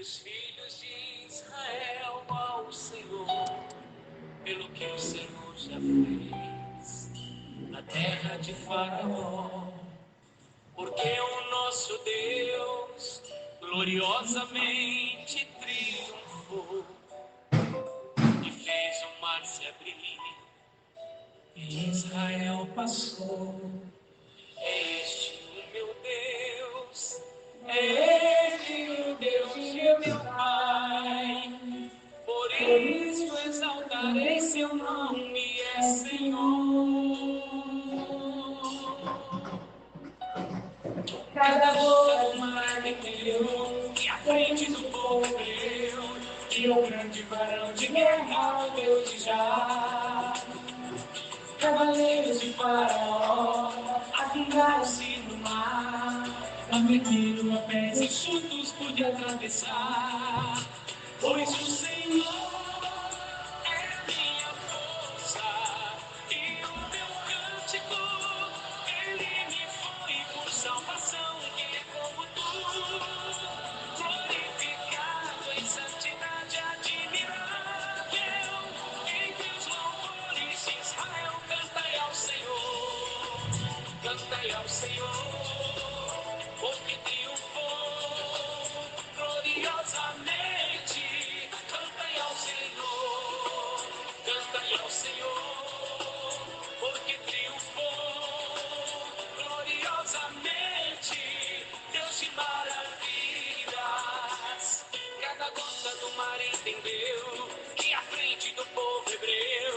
os filhos de Israel ao Senhor, pelo que o Senhor já fez na terra de Faraó. Porque o nosso Deus gloriosamente triunfou e fez o mar se abrir e Israel passou. É este o meu Deus, é Ele o Deus de meu Pai. Por isso exaltarei seu nome, é Senhor. Cada gota do mar meteu, e à frente do povo hebreu, e o grande varão de guerra, o Deus de Já. Cavaleiros de Faraó afundaram-se no mar, a vermelho a pés enxutos pude atravessar, pois o Senhor é minha força e o meu cântico, Ele me foi por salvação, que é como tu, glorificado em santidade admirável, entre os louvores de Israel, cantai ao Senhor, porque triunfou gloriosamente, cantai ao Senhor, porque triunfou gloriosamente, Deus de maravilhas. Cada gota do mar entendeu que à frente do povo hebreu,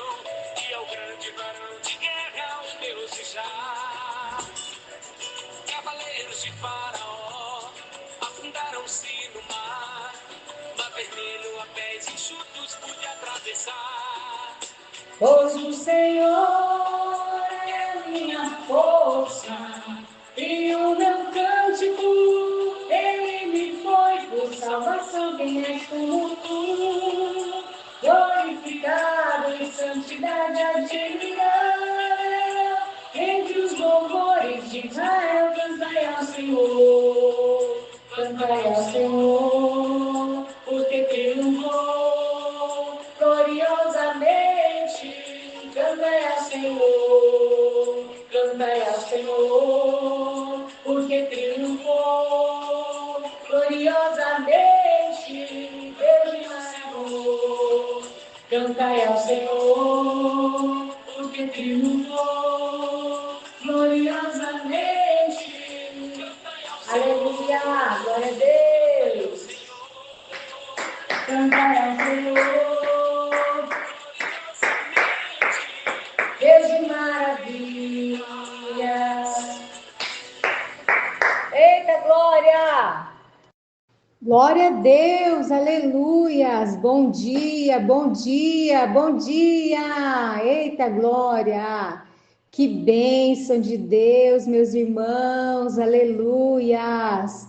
que é o grande varão de guerra, o Deus de Já. Cavaleiros de Faraó afundaram-se no mar vermelho a pés enxutos pude atravessar. Pois o Senhor é minha força e o meu cântico, Ele me foi por salvação. Quem és como tu, glorificado em santidade admirável, entre os louvores de Israel, cantai ao Senhor, porque triunfou gloriosamente, cantai ao Senhor, porque triunfou gloriosamente, Deus de Senhor, cantai ao Senhor, porque triunfou gloriosamente, aleluia, glória a Deus, cantai ao Senhor, Deus de maravilhas. Eita, glória! Glória a Deus, aleluias, bom dia, bom dia, bom dia, eita glória, que bênção de Deus, meus irmãos, aleluias,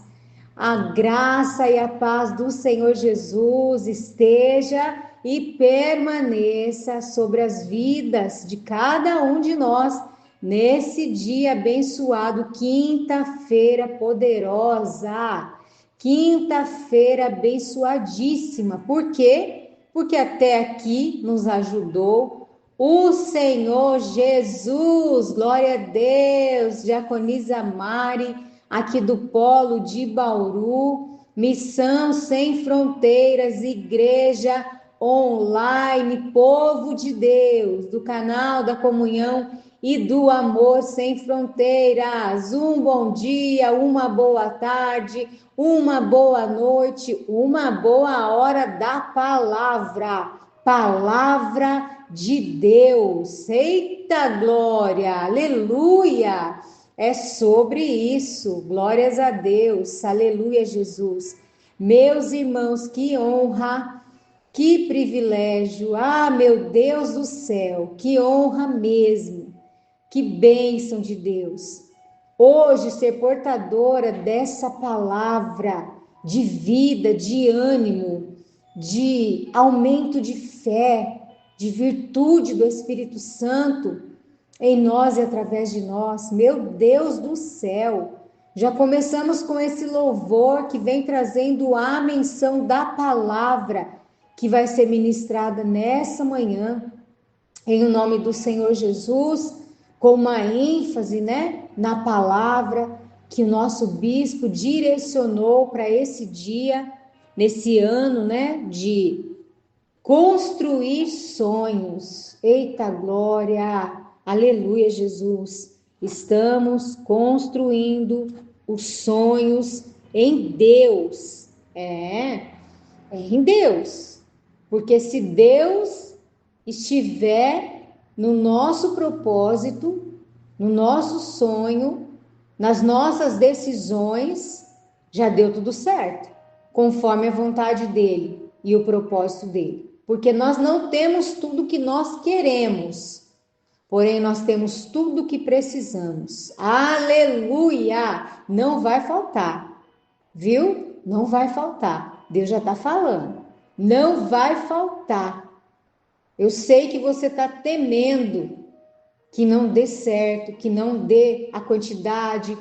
a graça e a paz do Senhor Jesus esteja e permaneça sobre as vidas de cada um de nós, nesse dia abençoado, quinta-feira poderosa, quinta-feira abençoadíssima. Por quê? Porque até aqui nos ajudou o Senhor Jesus. Glória a Deus. Diaconisa Mari, aqui do Polo de Bauru, Missão Sem Fronteiras, Igreja Online, Povo de Deus, do canal da Comunhão e do Amor Sem Fronteiras. Um bom dia, uma boa tarde, uma boa noite, uma boa hora da palavra de Deus. Eita glória, aleluia, é sobre isso, glórias a Deus, aleluia Jesus. Meus irmãos, que honra, que privilégio, meu Deus do céu, que honra mesmo, que bênção de Deus. Hoje ser portadora dessa palavra de vida, de ânimo, de aumento de fé, de virtude do Espírito Santo em nós e através de nós. Meu Deus do céu, Já começamos com esse louvor que vem trazendo a menção da palavra que vai ser ministrada nessa manhã, em nome do Senhor Jesus, com uma ênfase, né, na palavra que o nosso bispo direcionou para esse dia, nesse ano, né, de construir sonhos. Eita glória! Aleluia, Jesus. Estamos construindo os sonhos em Deus. É em Deus. Porque se Deus estiver no nosso propósito, no nosso sonho, nas nossas decisões, já deu tudo certo, conforme a vontade dele e o propósito dele. Porque nós não temos tudo que nós queremos, porém nós temos tudo que precisamos. Aleluia! Não vai faltar, viu? Não vai faltar. Deus já está falando. Não vai faltar. Eu sei que você está temendo que não dê certo, que não dê a quantidade,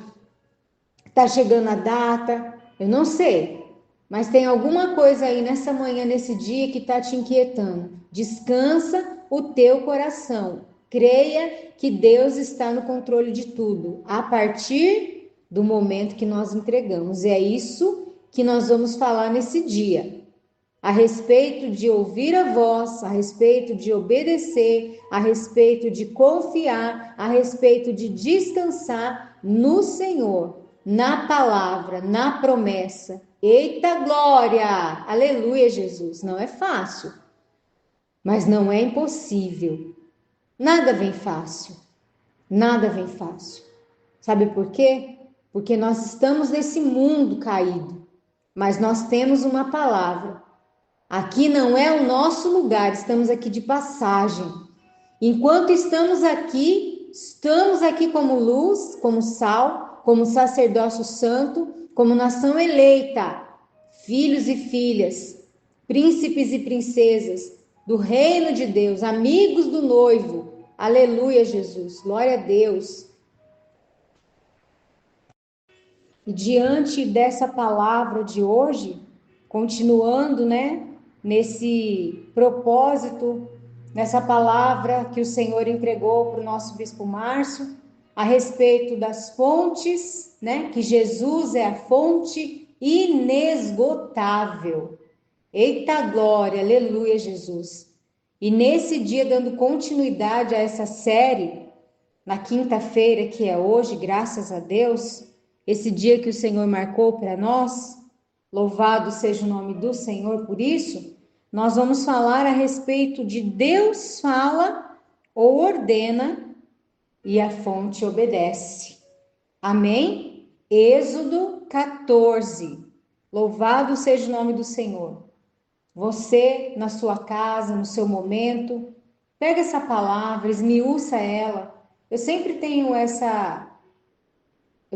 está chegando a data, eu não sei, mas tem alguma coisa aí nessa manhã, nesse dia que está te inquietando. Descansa o teu coração, creia que Deus está no controle de tudo, a partir do momento que nós entregamos. E é isso que nós vamos falar nesse dia. A respeito de ouvir a voz, a respeito de obedecer, a respeito de confiar, a respeito de descansar no Senhor, na palavra, na promessa. Eita glória! Aleluia, Jesus. Não é fácil, mas não é impossível. Nada vem fácil. Nada vem fácil. Sabe por quê? Porque nós estamos nesse mundo caído, mas nós temos uma palavra. Aqui não é o nosso lugar, estamos aqui de passagem. Enquanto estamos aqui como luz, como sal, como sacerdócio santo, como nação eleita, filhos e filhas, príncipes e princesas do reino de Deus, amigos do noivo. Aleluia, Jesus. Glória a Deus. E diante dessa palavra de hoje, continuando, né, nesse propósito, nessa palavra que o Senhor entregou para o nosso Bispo Márcio, a respeito das fontes, né, que Jesus é a fonte inesgotável. Eita glória, aleluia, Jesus. E nesse dia, dando continuidade a essa série, na quinta-feira, que é hoje, graças a Deus, esse dia que o Senhor marcou para nós, louvado seja o nome do Senhor por isso, nós vamos falar a respeito de Deus fala ou ordena e a fonte obedece. Amém? Êxodo 14. Louvado seja o nome do Senhor. Você, na sua casa, no seu momento, pega essa palavra, esmiuça ela. Eu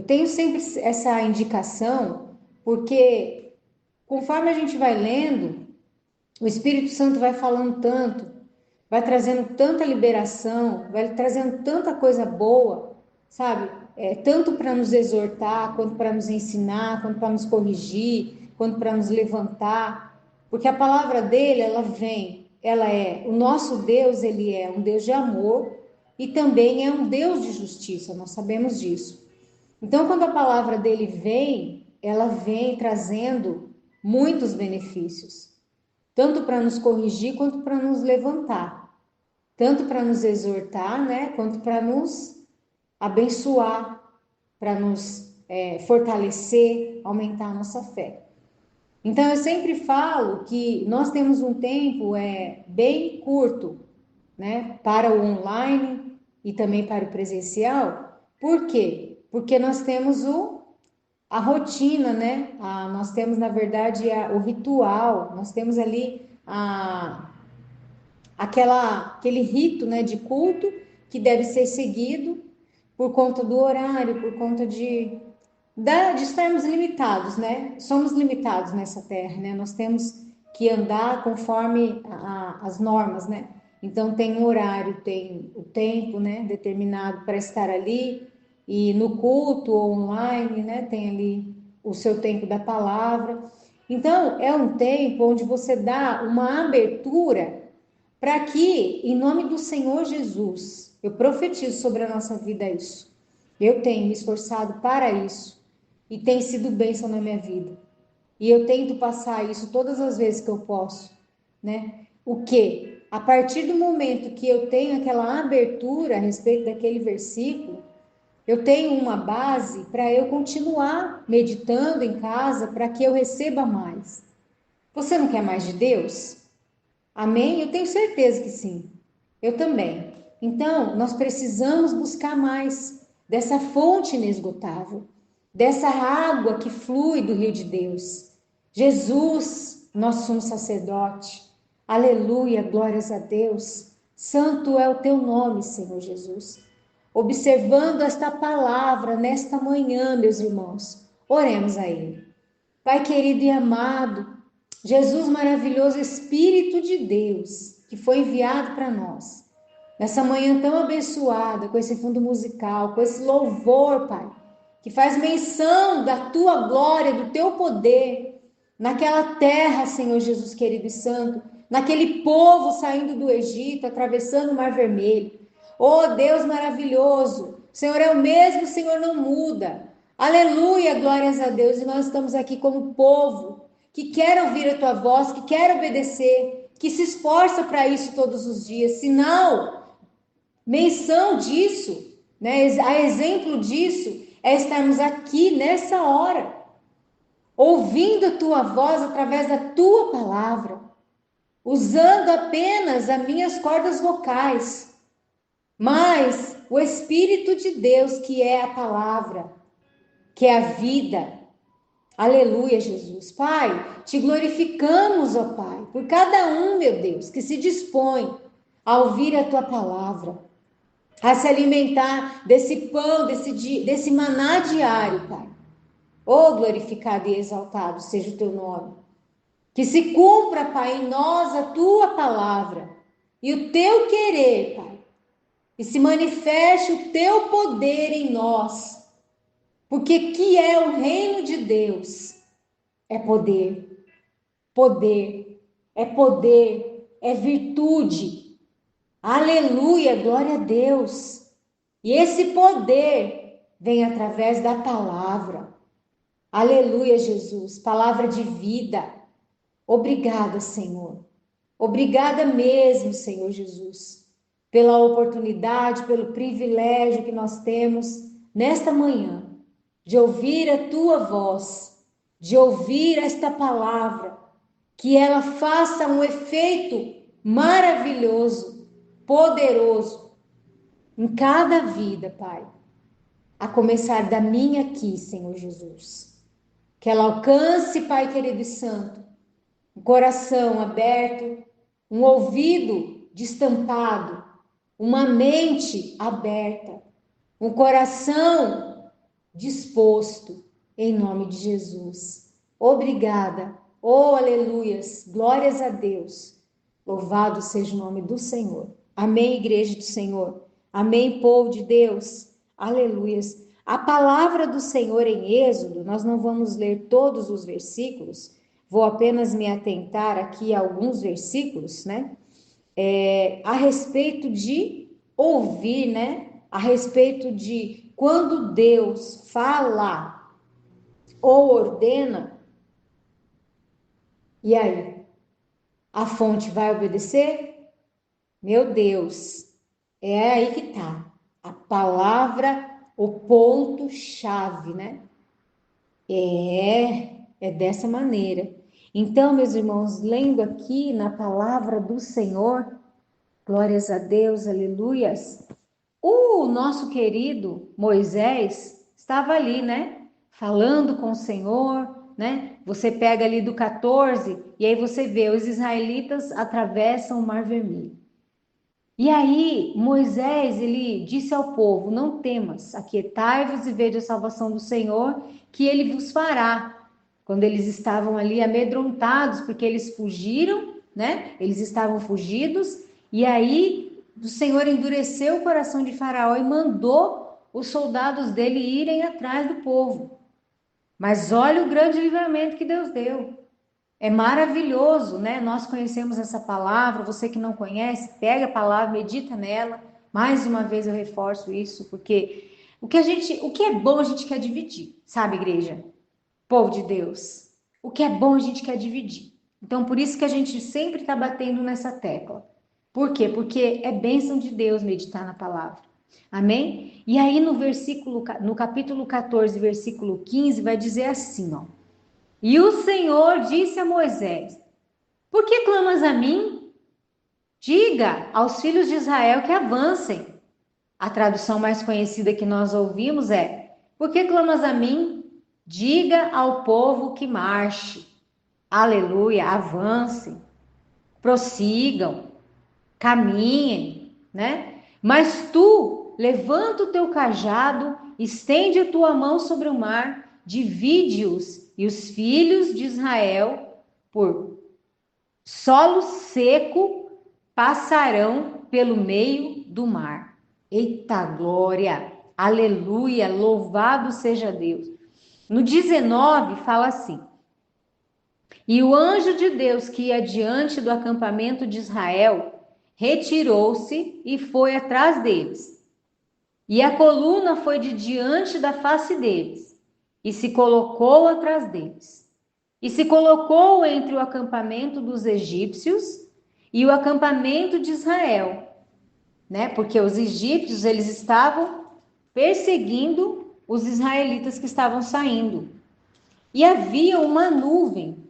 tenho sempre essa indicação, porque conforme a gente vai lendo, o Espírito Santo vai falando tanto, vai trazendo tanta liberação, vai trazendo tanta coisa boa, sabe? Tanto para nos exortar, quanto para nos ensinar, quanto para nos corrigir, quanto para nos levantar, porque a palavra dele, o nosso Deus, ele é um Deus de amor e também é um Deus de justiça, nós sabemos disso. Então, quando a palavra dele vem, ela vem trazendo muitos benefícios, tanto para nos corrigir quanto para nos levantar, tanto para nos exortar, né, quanto para nos abençoar, para nos fortalecer, aumentar a nossa fé. Então, eu sempre falo que nós temos um tempo bem curto, né, para o online e também para o presencial. Por quê? Porque nós temos a rotina, né? Nós temos, na verdade, o ritual, nós temos ali aquele rito, né, de culto que deve ser seguido por conta do horário, por conta de estarmos limitados, né? Somos limitados nessa terra, né? Nós temos que andar conforme as normas, né? Então tem um horário, tem o tempo, né, determinado para estar ali, e no culto online, né, tem ali o seu tempo da palavra. Então, é um tempo onde você dá uma abertura para que, em nome do Senhor Jesus, eu profetizo sobre a nossa vida isso. Eu tenho me esforçado para isso e tem sido bênção na minha vida. E eu tento passar isso todas as vezes que eu posso, né? O que? A partir do momento que eu tenho aquela abertura a respeito daquele versículo, eu tenho uma base para eu continuar meditando em casa para que eu receba mais. Você não quer mais de Deus? Amém? Eu tenho certeza que sim. Eu também. Então, nós precisamos buscar mais dessa fonte inesgotável, dessa água que flui do rio de Deus. Jesus, nosso sumo sacerdote. Aleluia, glórias a Deus. Santo é o teu nome, Senhor Jesus. Observando esta palavra nesta manhã, meus irmãos, oremos a Ele. Pai querido e amado, Jesus maravilhoso, Espírito de Deus, que foi enviado para nós, nessa manhã tão abençoada, com esse fundo musical, com esse louvor, Pai, que faz menção da tua glória, do teu poder, naquela terra, Senhor Jesus querido e santo, naquele povo saindo do Egito, atravessando o Mar Vermelho. Oh Deus maravilhoso, o Senhor é o mesmo, o Senhor não muda. Aleluia, glórias a Deus. E nós estamos aqui como povo que quer ouvir a tua voz, que quer obedecer, que se esforça para isso todos os dias. Sinal, menção disso, né? A exemplo disso é estarmos aqui nessa hora, ouvindo a tua voz através da tua palavra, usando apenas as minhas cordas vocais, mas o Espírito de Deus, que é a palavra, que é a vida. Aleluia, Jesus. Pai, te glorificamos, ó Pai, por cada um, meu Deus, que se dispõe a ouvir a tua palavra, a se alimentar desse pão, desse maná diário, Pai. Oh, glorificado e exaltado seja o teu nome. Que se cumpra, Pai, em nós a tua palavra e o teu querer, Pai. E se manifeste o teu poder em nós. Porque que é o reino de Deus? É poder, poder, é virtude. Aleluia, glória a Deus. E esse poder vem através da palavra. Aleluia, Jesus, palavra de vida. Obrigada, Senhor. Obrigada mesmo, Senhor Jesus, pela oportunidade, pelo privilégio que nós temos nesta manhã de ouvir a tua voz, de ouvir esta palavra, que ela faça um efeito maravilhoso, poderoso em cada vida, Pai. A começar da minha aqui, Senhor Jesus. Que ela alcance, Pai querido e santo, um coração aberto, um ouvido destampado, uma mente aberta, um coração disposto, em nome de Jesus. Obrigada. Oh, aleluias. Glórias a Deus. Louvado seja o nome do Senhor. Amém, igreja do Senhor. Amém, povo de Deus. Aleluias. A palavra do Senhor em Êxodo, nós não vamos ler todos os versículos, vou apenas me atentar aqui a alguns versículos, né? A respeito de ouvir, né? A respeito de quando Deus fala ou ordena, e aí? A fonte vai obedecer? Meu Deus, é aí que tá. A palavra, o ponto-chave, né? É dessa maneira. Então, meus irmãos, lendo aqui na palavra do Senhor, glórias a Deus, aleluias. O nosso querido Moisés estava ali, né? Falando com o Senhor, né? Você pega ali do 14 e aí você vê os israelitas atravessam o Mar Vermelho. E aí Moisés, ele disse ao povo: não temas, aquietai-vos e vede a salvação do Senhor, que ele vos fará. Quando eles estavam ali amedrontados, porque eles fugiram, né? Eles estavam fugidos, e aí o Senhor endureceu o coração de Faraó e mandou os soldados dele irem atrás do povo. Mas olha o grande livramento que Deus deu. É maravilhoso, né? Nós conhecemos essa palavra. Você que não conhece, pega a palavra, medita nela. Mais uma vez eu reforço isso, porque o que é bom a gente quer dividir, sabe, igreja? Povo de Deus. O que é bom a gente quer dividir. Então, por isso que a gente sempre está batendo nessa tecla. Por quê? Porque é bênção de Deus meditar na palavra. Amém? E aí no capítulo 14, versículo 15, vai dizer assim, ó. E o Senhor disse a Moisés: Por que clamas a mim? Diga aos filhos de Israel que avancem. A tradução mais conhecida que nós ouvimos é: Por que clamas a mim? Diga ao povo que marche. Aleluia, avancem, prossigam, caminhem, né? Mas tu, levanta o teu cajado, estende a tua mão sobre o mar, divide-os e os filhos de Israel por solo seco passarão pelo meio do mar. Eita glória! Aleluia! Louvado seja Deus. No 19 fala assim: E o anjo de Deus que ia diante do acampamento de Israel retirou-se e foi atrás deles. E a coluna foi de diante da face deles e se colocou atrás deles. E se colocou entre o acampamento dos egípcios e o acampamento de Israel, né? Porque os egípcios, eles estavam perseguindo os israelitas que estavam saindo. E havia uma nuvem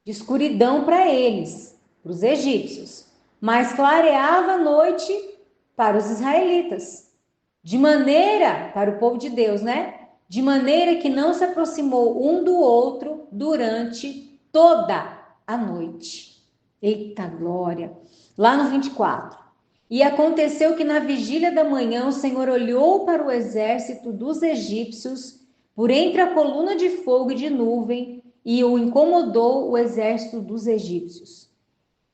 de escuridão para eles, para os egípcios, mas clareava a noite para os israelitas. De maneira, para o povo de Deus, né? De maneira que não se aproximou um do outro durante toda a noite. Eita glória! Lá no 24. E aconteceu que na vigília da manhã o Senhor olhou para o exército dos egípcios por entre a coluna de fogo e de nuvem e o incomodou o exército dos egípcios.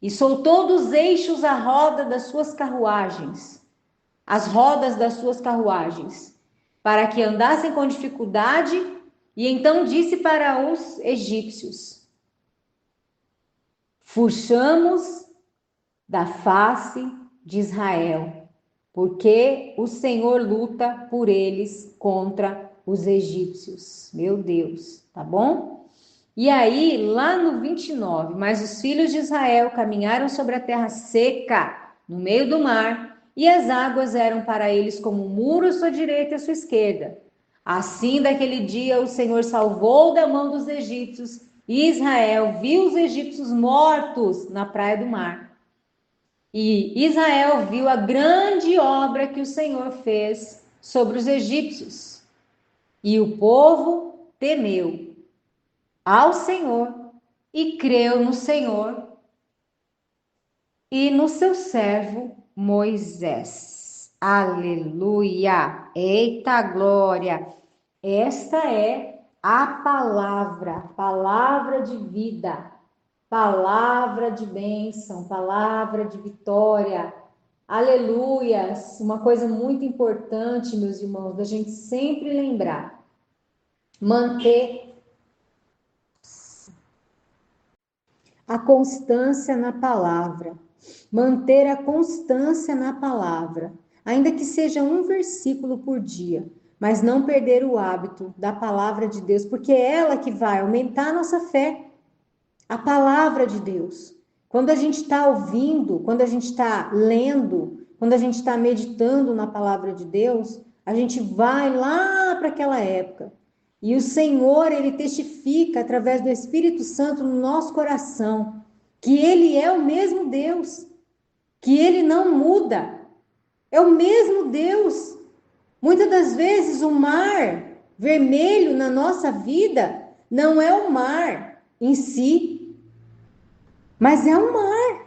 E soltou dos eixos a roda das suas carruagens, as rodas das suas carruagens, para que andassem com dificuldade, e então disse para os egípcios: Fuxamos da face de Israel, porque o Senhor luta por eles contra os egípcios. Meu Deus, tá bom? E aí, lá no 29, mas os filhos de Israel caminharam sobre a terra seca, no meio do mar, e as águas eram para eles como um muro à sua direita e à sua esquerda. Assim, daquele dia, o Senhor salvou da mão dos egípcios, e Israel viu os egípcios mortos na praia do mar. E Israel viu a grande obra que o Senhor fez sobre os egípcios. E o povo temeu ao Senhor e creu no Senhor e no seu servo Moisés. Aleluia! Eita glória! Esta é a palavra de vida, palavra de bênção, palavra de vitória. Aleluias! Uma coisa muito importante, meus irmãos, da gente sempre lembrar, manter a constância na palavra, manter a constância na palavra, ainda que seja um versículo por dia, mas não perder o hábito da palavra de Deus, porque é ela que vai aumentar a nossa fé, a palavra de Deus. Quando a gente está ouvindo, quando a gente está lendo, quando a gente está meditando na palavra de Deus, a gente vai lá para aquela época. E o Senhor, ele testifica através do Espírito Santo no nosso coração que ele é o mesmo Deus, que ele não muda. É o mesmo Deus. Muitas das vezes o mar vermelho na nossa vida não é o mar em si, mas é um mar.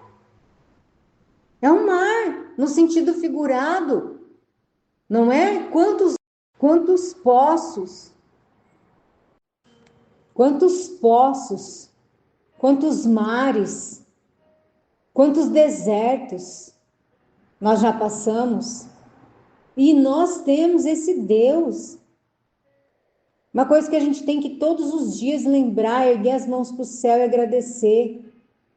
É um mar no sentido figurado. Não é? Quantos poços, quantos mares, quantos desertos nós já passamos. E nós temos esse Deus. Uma coisa que a gente tem que todos os dias lembrar, erguer as mãos para o céu e agradecer.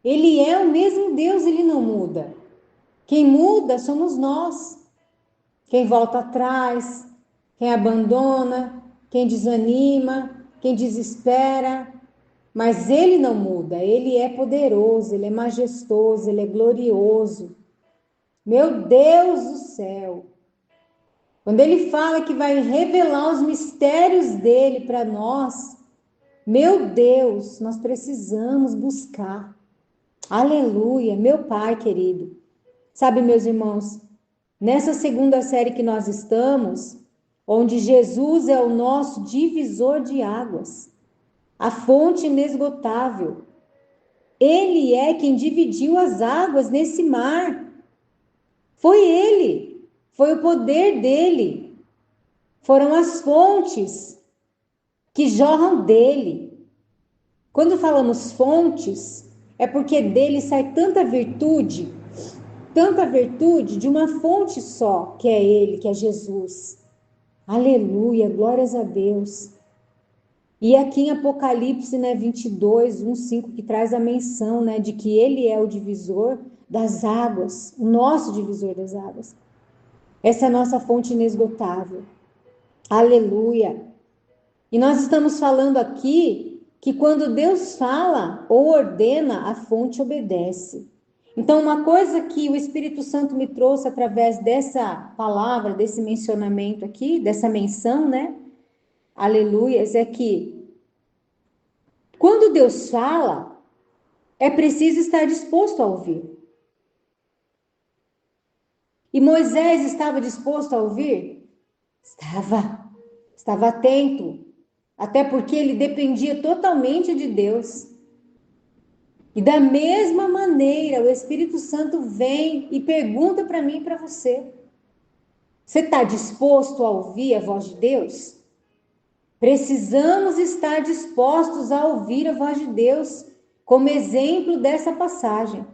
Ele é o mesmo Deus, ele não muda. Quem muda somos nós. Quem volta atrás, quem abandona, quem desanima, quem desespera. Mas ele não muda, ele é poderoso, ele é majestoso, ele é glorioso. Meu Deus do céu! Quando ele fala que vai revelar os mistérios dele para nós, meu Deus, nós precisamos buscar. Aleluia, meu Pai querido. Sabe, meus irmãos, nessa segunda série que nós estamos, onde Jesus é o nosso divisor de águas, a fonte inesgotável. Ele é quem dividiu as águas nesse mar. Foi ele, foi o poder dele. Foram as fontes que jorram dele. Quando falamos fontes, é porque dele sai tanta virtude de uma fonte só, que é ele, que é Jesus. Aleluia, glórias a Deus. E aqui em Apocalipse, 22, 1, 5, que traz a menção, de que ele é o divisor das águas, o nosso divisor das águas. Essa é a nossa fonte inesgotável. Aleluia. E nós estamos falando aqui que quando Deus fala ou ordena, a fonte obedece. Então, uma coisa que o Espírito Santo me trouxe através dessa palavra, desse mencionamento aqui, dessa menção, aleluias, é que quando Deus fala, é preciso estar disposto a ouvir. E Moisés estava disposto a ouvir? Estava atento, até porque ele dependia totalmente de Deus. E da mesma maneira, o Espírito Santo vem e pergunta para mim e para você: você está disposto a ouvir a voz de Deus? Precisamos estar dispostos a ouvir a voz de Deus, como exemplo dessa passagem.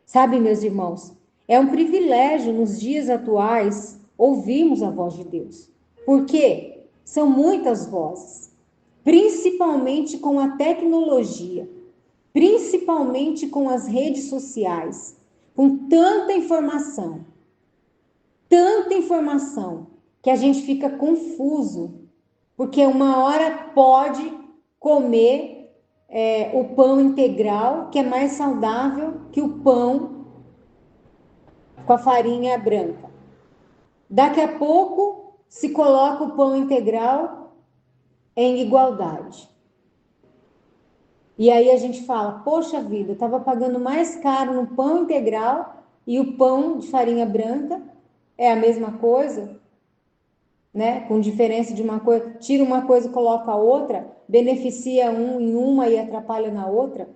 Sabe, meus irmãos, é um privilégio nos dias atuais ouvirmos a voz de Deus. Por quê? São muitas vozes, principalmente com a tecnologia, principalmente com as redes sociais, com tanta informação, que a gente fica confuso, porque uma hora pode comer o pão integral, que é mais saudável que o pão com a farinha branca. Daqui a pouco se coloca o pão integral em igualdade. E aí a gente fala, poxa vida, eu estava pagando mais caro no pão integral e o pão de farinha branca é a mesma coisa, com diferença de uma coisa, tira uma coisa e coloca a outra, beneficia um em uma e atrapalha na outra.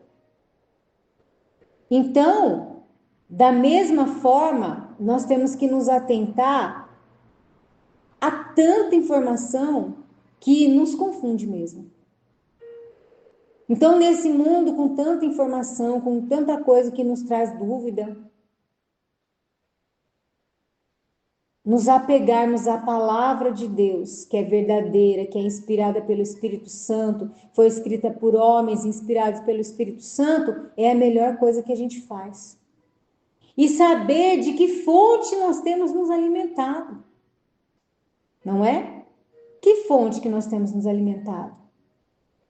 Então, da mesma forma, nós temos que nos atentar a tanta informação que nos confunde mesmo. Então, nesse mundo com tanta informação, com tanta coisa que nos traz dúvida, nos apegarmos à palavra de Deus, que é verdadeira, que é inspirada pelo Espírito Santo, foi escrita por homens inspirados pelo Espírito Santo, é a melhor coisa que a gente faz. E saber de que fonte nós temos nos alimentado. Não é? Que fonte que nós temos nos alimentado?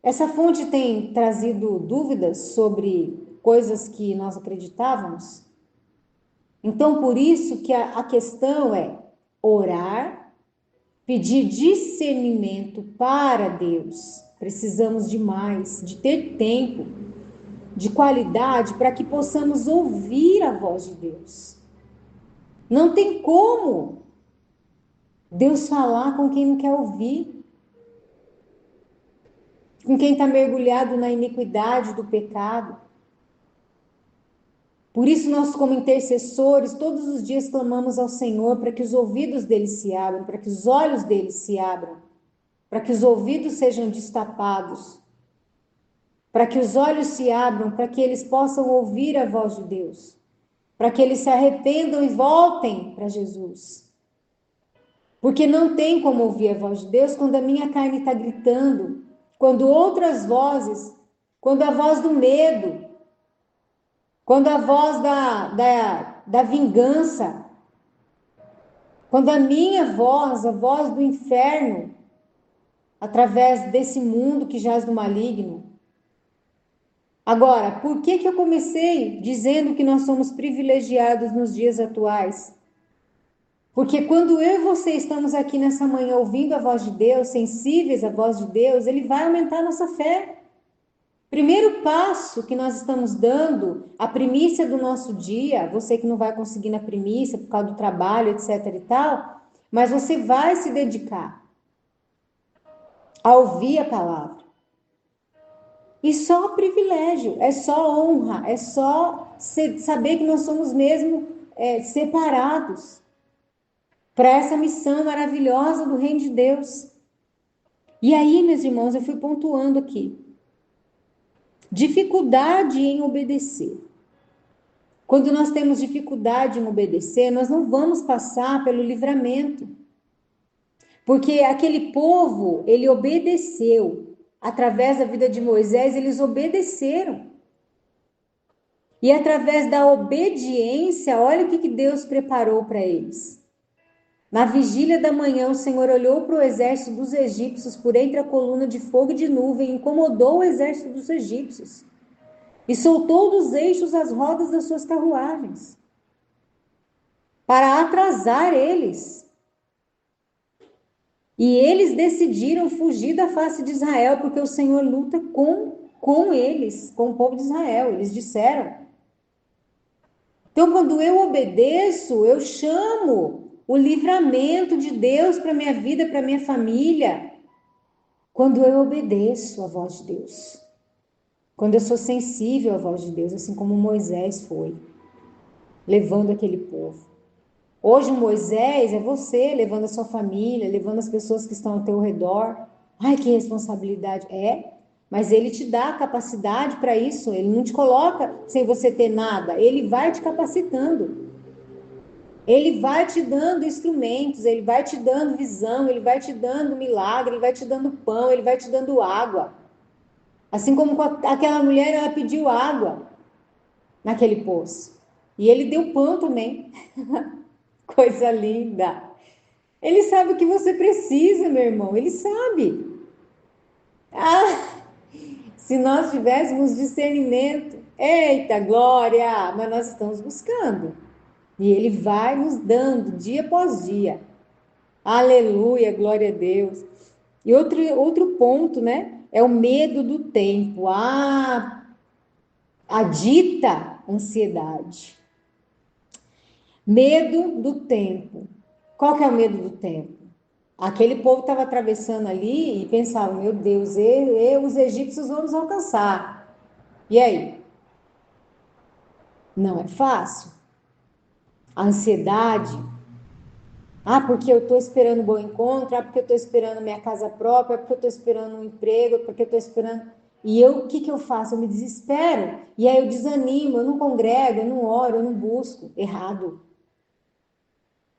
Essa fonte tem trazido dúvidas sobre coisas que nós acreditávamos? Então, por isso que a questão é orar, pedir discernimento para Deus. Precisamos de mais, de ter tempo, de qualidade, para que possamos ouvir a voz de Deus. Não tem como Deus falar com quem não quer ouvir. Com quem está mergulhado na iniquidade do pecado. Por isso nós, como intercessores, todos os dias clamamos ao Senhor para que os ouvidos dele se abram, para que os olhos dele se abram, para que os ouvidos sejam destapados, para que os olhos se abram, para que eles possam ouvir a voz de Deus, para que eles se arrependam e voltem para Jesus. Porque não tem como ouvir a voz de Deus quando a minha carne está gritando, quando outras vozes, quando a voz do medo, quando a voz da vingança, quando a minha voz, a voz do inferno, através desse mundo que jaz no maligno. Agora, por que eu comecei dizendo que nós somos privilegiados nos dias atuais? Porque quando eu e você estamos aqui nessa manhã ouvindo a voz de Deus, sensíveis à voz de Deus, Ele vai aumentar a nossa fé. Primeiro passo que nós estamos dando, a primícia do nosso dia, você que não vai conseguir na primícia por causa do trabalho, etc e tal, mas você vai se dedicar a ouvir a palavra. E só privilégio, é só honra, é só saber que nós somos mesmo separados para essa missão maravilhosa do reino de Deus. E aí, meus irmãos, eu fui pontuando aqui. Dificuldade em obedecer. Quando nós temos dificuldade em obedecer, nós não vamos passar pelo livramento. Porque aquele povo, ele obedeceu. Através da vida de Moisés, eles obedeceram. E através da obediência, olha o que Deus preparou para eles. Na vigília da manhã, o Senhor olhou para o exército dos egípcios por entre a coluna de fogo e de nuvem e incomodou o exército dos egípcios. E soltou dos eixos as rodas das suas carruagens, para atrasar eles. E eles decidiram fugir da face de Israel, porque o Senhor luta com eles, com o povo de Israel. Eles disseram. Então, quando eu obedeço, eu chamo o livramento de Deus para minha vida, para minha família. Quando eu obedeço a voz de Deus. Quando eu sou sensível à voz de Deus, assim como Moisés foi, levando aquele povo. Hoje Moisés é você, levando a sua família, levando as pessoas que estão ao teu redor. Ai, que responsabilidade. Mas ele te dá a capacidade para isso. Ele não te coloca sem você ter nada. Ele vai te capacitando. Ele vai te dando instrumentos, ele vai te dando visão, ele vai te dando milagre, ele vai te dando pão, ele vai te dando água. Assim como aquela mulher, ela pediu água naquele poço. E ele deu pão também. Coisa linda. Ele sabe o que você precisa, meu irmão. Ele sabe. Se nós tivéssemos discernimento. Eita, glória! Mas nós estamos buscando. E ele vai nos dando dia após dia. Aleluia, glória a Deus. E outro ponto, né? É o medo do tempo. A dita ansiedade. Medo do tempo. Qual que é o medo do tempo? Aquele povo estava atravessando ali e pensava, meu Deus, os egípcios vão nos alcançar. E aí? Não é fácil. A ansiedade. Porque eu estou esperando um bom encontro, porque eu estou esperando minha casa própria, porque eu estou esperando um emprego, porque eu estou esperando... E o que eu faço? Eu me desespero. E aí eu desanimo, eu não congrego, eu não oro, eu não busco. Errado.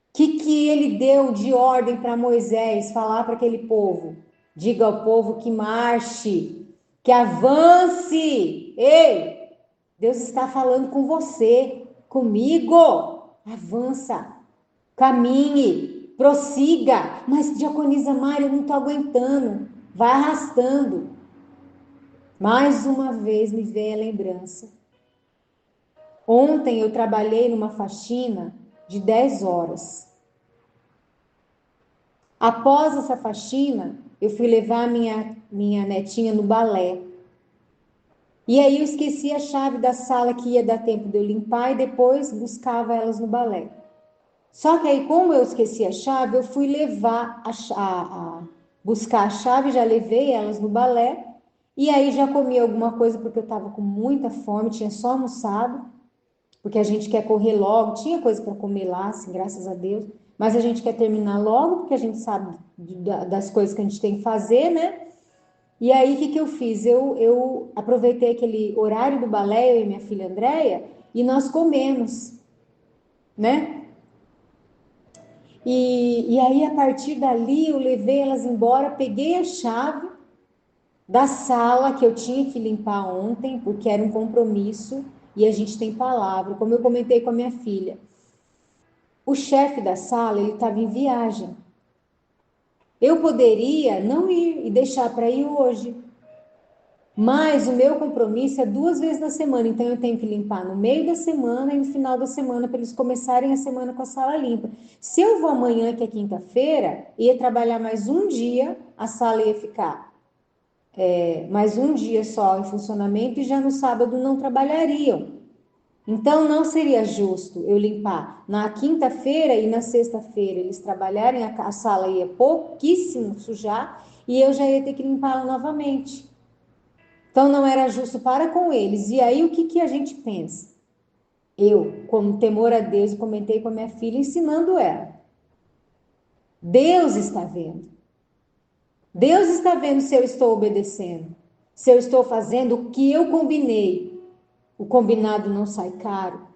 O que ele deu de ordem para Moisés falar para aquele povo? Diga ao povo que marche, que avance. Ei, Deus está falando com você, comigo. Avança, caminhe, prossiga. Mas, diaconisa Mari, eu não estou aguentando. Vai arrastando. Mais uma vez me veio a lembrança. Ontem eu trabalhei numa faxina de 10 horas. Após essa faxina, eu fui levar minha netinha no balé. E aí eu esqueci a chave da sala que ia dar tempo de eu limpar e depois buscava elas no balé. Só que aí, como eu esqueci a chave, eu fui levar buscar a chave, já levei elas no balé. E aí já comi alguma coisa porque eu estava com muita fome, tinha só almoçado. Porque a gente quer correr logo, tinha coisa para comer lá, assim, graças a Deus, mas a gente quer terminar logo, porque a gente sabe das coisas que a gente tem que fazer, né? E aí, o que eu fiz? Eu aproveitei aquele horário do balé, eu e minha filha Andréia, e nós comemos, né? E aí, a partir dali, eu levei elas embora, peguei a chave da sala que eu tinha que limpar ontem, porque era um compromisso, e a gente tem palavra. Como eu comentei com a minha filha, o chefe da sala, ele estava em viagem. Eu poderia não ir e deixar para ir hoje, mas o meu compromisso é 2 vezes na semana, então eu tenho que limpar no meio da semana e no final da semana para eles começarem a semana com a sala limpa. Se eu vou amanhã, que é quinta-feira, ia trabalhar mais um dia, a sala ia ficar mais um dia só em funcionamento e já no sábado não trabalhariam. Então não seria justo eu limpar na quinta-feira e na sexta-feira eles trabalharem, a sala ia pouquíssimo sujar e eu já ia ter que limpá-la novamente. Então não era justo para com eles. E aí o que a gente pensa? Eu, como temor a Deus, comentei com a minha filha, ensinando ela. Deus está vendo. Deus está vendo se eu estou obedecendo, se eu estou fazendo o que eu combinei. O combinado não sai caro.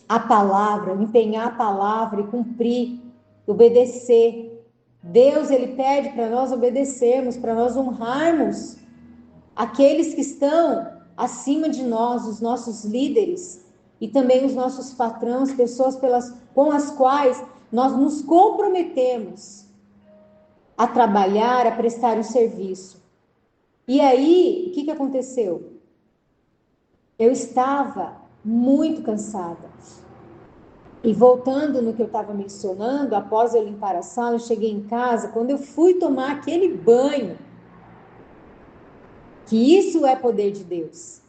A palavra, empenhar a palavra e cumprir, obedecer. Deus, ele pede para nós obedecermos, para nós honrarmos aqueles que estão acima de nós, os nossos líderes e também os nossos patrões, pessoas com as quais nós nos comprometemos a trabalhar, a prestar o serviço. E aí, o que aconteceu? Eu estava muito cansada. E voltando no que eu estava mencionando, após eu limpar a sala, eu cheguei em casa, quando eu fui tomar aquele banho, que isso é poder de Deus.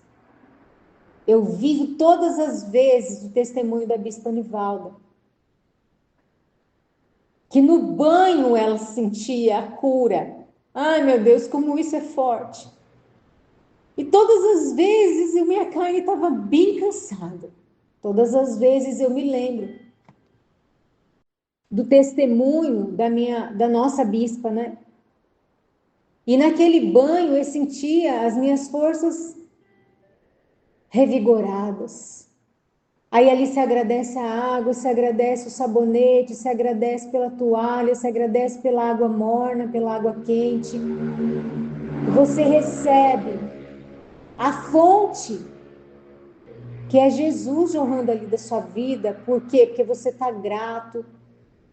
Eu vivo todas as vezes o testemunho da Bispa Nivalda, que no banho ela sentia a cura. Ai, meu Deus, como isso é forte. E todas as vezes minha carne estava bem cansada. Todas as vezes eu me lembro do testemunho da nossa bispa, né? E naquele banho eu sentia as minhas forças revigoradas. Aí ali se agradece a água, se agradece o sabonete, se agradece pela toalha, se agradece pela água morna, pela água quente. Você recebe a fonte, que é Jesus jorrando ali da sua vida. Por quê? Porque você está grato.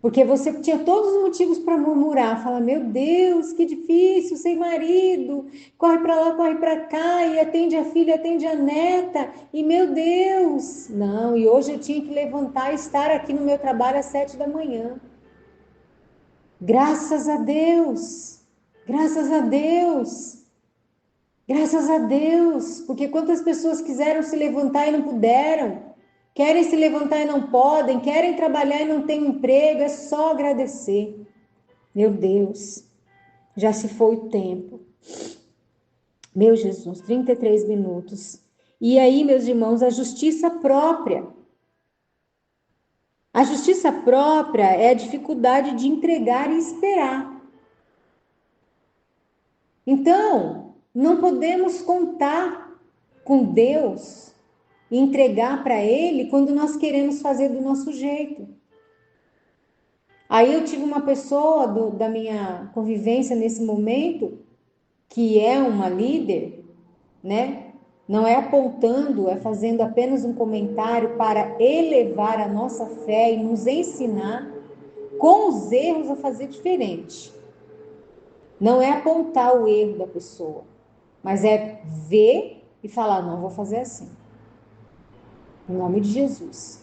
Porque você tinha todos os motivos para murmurar, falar, meu Deus, que difícil, sem marido, corre para lá, corre para cá, e atende a filha, atende a neta, e meu Deus, não, e hoje eu tinha que levantar e estar aqui no meu trabalho às 7 da manhã. Graças a Deus, graças a Deus, graças a Deus, porque quantas pessoas quiseram se levantar e não puderam, querem se levantar e não podem, querem trabalhar e não têm emprego, é só agradecer. Meu Deus, já se foi o tempo. Meu Jesus, 33 minutos. E aí, meus irmãos, a justiça própria. A justiça própria é a dificuldade de entregar e esperar. Então, não podemos contar com Deus e entregar para Ele quando nós queremos fazer do nosso jeito. Aí eu tive uma pessoa da minha convivência nesse momento, que é uma líder, né? Não é apontando, é fazendo apenas um comentário para elevar a nossa fé e nos ensinar com os erros a fazer diferente. Não é apontar o erro da pessoa, mas é ver e falar, não, vou fazer assim. Em nome de Jesus.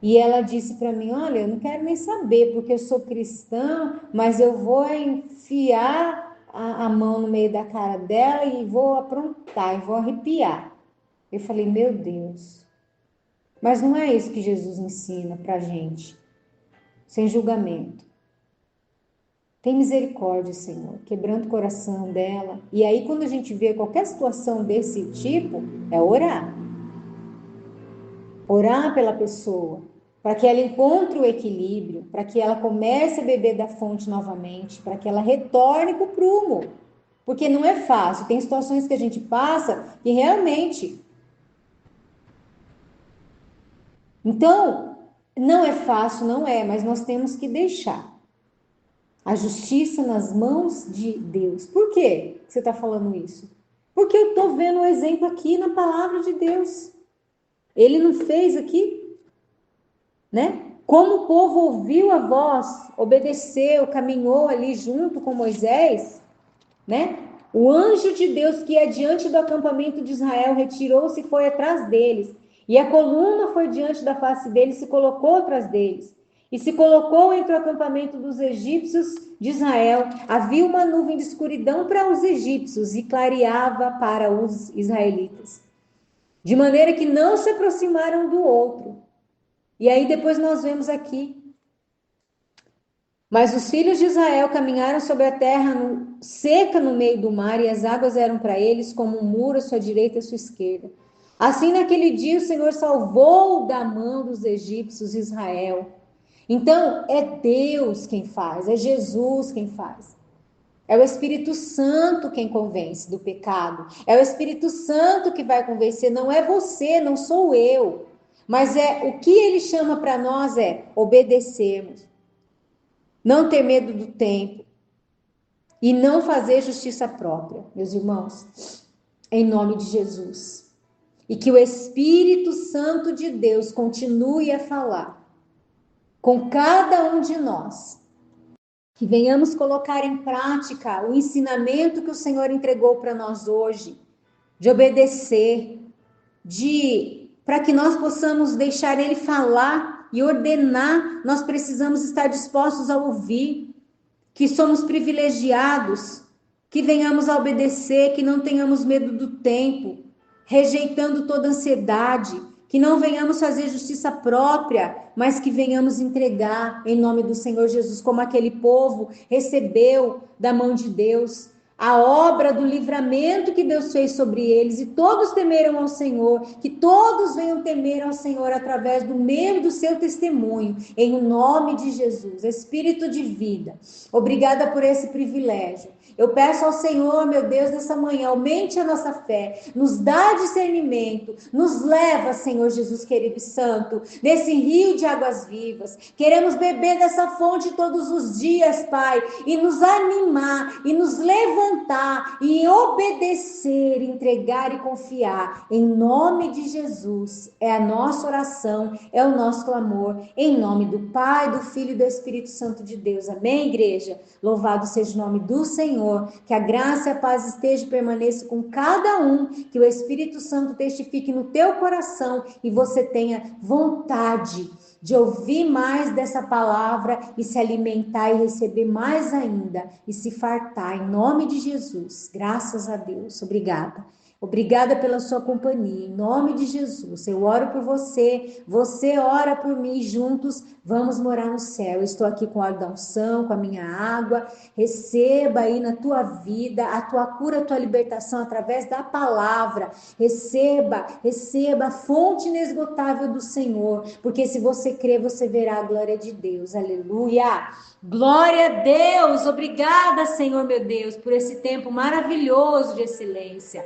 E ela disse para mim, olha, eu não quero nem saber, porque eu sou cristã, mas eu vou enfiar a mão no meio da cara dela e vou aprontar, e vou arrepiar. Eu falei, meu Deus. Mas não é isso que Jesus ensina pra gente. Sem julgamento. Tem misericórdia, Senhor, quebrando o coração dela. E aí, quando a gente vê qualquer situação desse tipo, é orar. Orar pela pessoa, para que ela encontre o equilíbrio, para que ela comece a beber da fonte novamente, para que ela retorne para o prumo. Porque não é fácil. Tem situações que a gente passa e realmente. Então, Não é fácil, não é, mas nós temos que deixar a justiça nas mãos de Deus. Por que você está falando isso? Porque eu estou vendo um exemplo aqui na palavra de Deus. Ele não fez aqui, né? Como o povo ouviu a voz, obedeceu, caminhou ali junto com Moisés, né? O anjo de Deus que ia diante do acampamento de Israel retirou-se e foi atrás deles. E a coluna foi diante da face deles e se colocou atrás deles. E se colocou entre o acampamento dos egípcios de Israel. Havia uma nuvem de escuridão para os egípcios e clareava para os israelitas. De maneira que não se aproximaram do outro. E aí depois nós vemos aqui. Mas os filhos de Israel caminharam sobre a terra seca no meio do mar, e as águas eram para eles como um muro à sua direita e à sua esquerda. Assim, naquele dia, o Senhor salvou da mão dos egípcios Israel. Então, é Deus quem faz, é Jesus quem faz. É o Espírito Santo quem convence do pecado. É o Espírito Santo que vai convencer, não é você, não sou eu. Mas o que ele chama para nós é obedecermos. Não ter medo do tempo e não fazer justiça própria, meus irmãos, em nome de Jesus. E que o Espírito Santo de Deus continue a falar com cada um de nós, que venhamos colocar em prática o ensinamento que o Senhor entregou para nós hoje, de obedecer, para que nós possamos deixar Ele falar e ordenar. Nós precisamos estar dispostos a ouvir, que somos privilegiados, que venhamos a obedecer, que não tenhamos medo do tempo, rejeitando toda ansiedade, que não venhamos fazer justiça própria, mas que venhamos entregar em nome do Senhor Jesus, como aquele povo recebeu da mão de Deus a obra do livramento que Deus fez sobre eles, e todos temeram ao Senhor, que todos venham temer ao Senhor através do meu e do seu testemunho, em nome de Jesus. Espírito de vida, obrigada por esse privilégio. Eu peço ao Senhor, meu Deus, nessa manhã, aumente a nossa fé, nos dá discernimento, nos leva, Senhor Jesus querido e santo, nesse rio de águas vivas. Queremos beber dessa fonte todos os dias, Pai, e nos animar, e nos levantar, e obedecer, entregar e confiar. Em nome de Jesus, é a nossa oração, é o nosso clamor, em nome do Pai, do Filho e do Espírito Santo de Deus. Amém, igreja? Louvado seja o nome do Senhor. Que a graça e a paz esteja e permaneça com cada um, que o Espírito Santo testifique no teu coração e você tenha vontade de ouvir mais dessa palavra e se alimentar e receber mais ainda e se fartar em nome de Jesus. Graças a Deus. Obrigada. Obrigada pela sua companhia, em nome de Jesus. Eu oro por você, você ora por mim, juntos vamos morar no céu. Eu estou aqui com a óleo da unção, com a minha água. Receba aí na tua vida a tua cura, a tua libertação através da palavra. Receba a fonte inesgotável do Senhor, porque se você crer, você verá a glória de Deus. Aleluia! Glória a Deus! Obrigada, Senhor meu Deus, por esse tempo maravilhoso de excelência.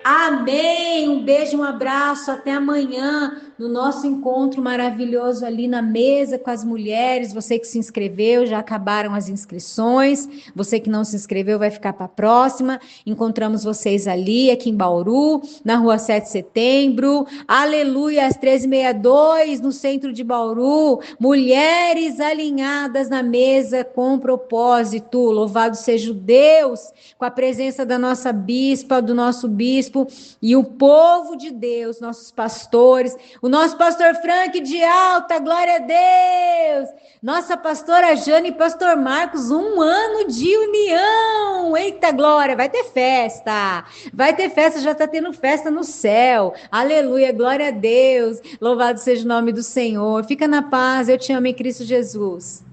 Amém, um beijo, um abraço, até amanhã no nosso encontro maravilhoso ali na mesa com as mulheres. Você que se inscreveu, já acabaram as inscrições, você que não se inscreveu vai ficar para a próxima. Encontramos vocês ali, aqui em Bauru, na rua 7 de setembro, aleluia, às 13h62 no centro de Bauru, mulheres alinhadas na mesa com propósito. Louvado seja o Deus, com a presença da nossa bispa, do nosso bispo e o povo de Deus, nossos pastores, o nosso pastor Frank de Alta, glória a Deus, nossa pastora Jane e pastor Marcos, 1 ano de união, eita glória, vai ter festa, já está tendo festa no céu, aleluia, glória a Deus, louvado seja o nome do Senhor, fica na paz, eu te amo em Cristo Jesus.